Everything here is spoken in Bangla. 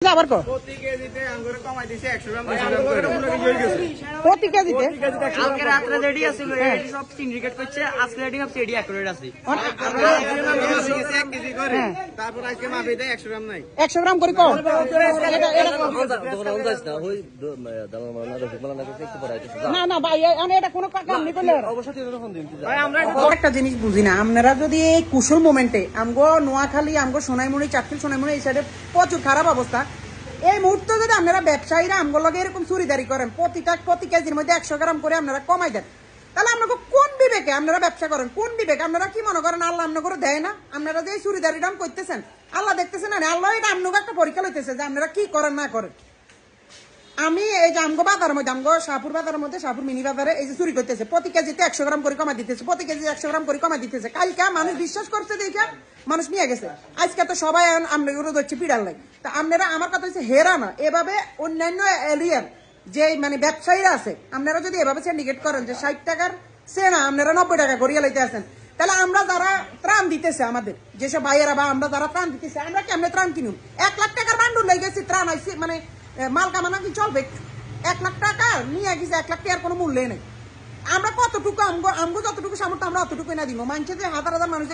আবার প্রতি কেজিতে আঙ্গুর কমাই দিছে 100 গ্রাম প্রতি কেজিতে কালকে রাত্রে রেডি আছিল এডি সব সিন্ডিকেট করছে আজকে রেডি সব এডি অ্যাকুরেট আছে আমরা 1 কেজি করে তারপর আজকে মাপে দেয় 100 গ্রাম নাই 100 গ্রাম করে কম না না ভাই আমি এটা কোনো কাম নি করলে ভাই আমরা একটা জিনিস বুঝি না আপনারা যদি এই কুশল মোমেন্টে আমগো নোয়াখালী আমগো সোনাইমুড়ি চাটকিল সোনাইমুড়ি এই সাইডে প্রচুর খারাপ অবস্থা এই মুহূর্তে যদি আপনারা ব্যবসায়ীরা আমগো লগে এরকম চুরিদারি করেন প্রতি কেজির মধ্যে 100 গ্রাম করে আপনারা কমাই দেন তাহলে আপনাকে কোন বিবেকে আপনারা ব্যবসা করেন কোন বিবেকে আপনারা কি মনে করেন আল্লাহ আপনাকে দেয় না আপনারা যে চুরিদারি দাম করতেছেন আল্লাহ দেখতেছেন না আল্লাহ এটা আপনাকে একটা পরীক্ষা লইতেছে যে আপনারা কি করেন না করেন আমি এই যে আমগো বাজারের মধ্যে আমগো শাহপুর বাজারের মধ্যে শাহপুর মিনি বাজারে এই যে চুরি করতেছে প্রতি কেজিতে 100 গ্রাম করে কমা দিতেছে প্রতি কেজি 100 গ্রাম করে কমা দিতেছে কালকে মানুষ বিশ্বাস করছে দেখা মানুষ নিয়ে গেছে আজকে তো সবাই আপনাদের হচ্ছে পিড়াল নাই তা আপনারা আমার কথা হচ্ছে হেরা না এভাবে অন্যান্য এরিয়ার যে মানে ব্যবসায়ীরা আছে আপনারা যদি এভাবে সিন্ডিকেট করেন যে 60 টাকার সে না আপনারা 90 টাকা করিয়া লইতে আসেন তাহলে আমরা যারা ত্রাণ দিতেছে আমাদের যেসব ভাইয়েরা বা আমরা যারা ত্রাণ দিতেছে আমরা কেমনে ত্রাণ কিনুন 1 লাখ টাকার বান্ডুল লেগে গেছি ত্রাণ আইসি মানে মাল কামানা কি চলবে 1 লাখ টাকা নিয়ে গেছে 1 লাখ টাকার কোনো মূল্য নেই আমরা কতটুকু আমগো যতটুকু সামর্থ্য আমরা অতটুকু না দিব মানুষের যে হাজার হাজার মানুষ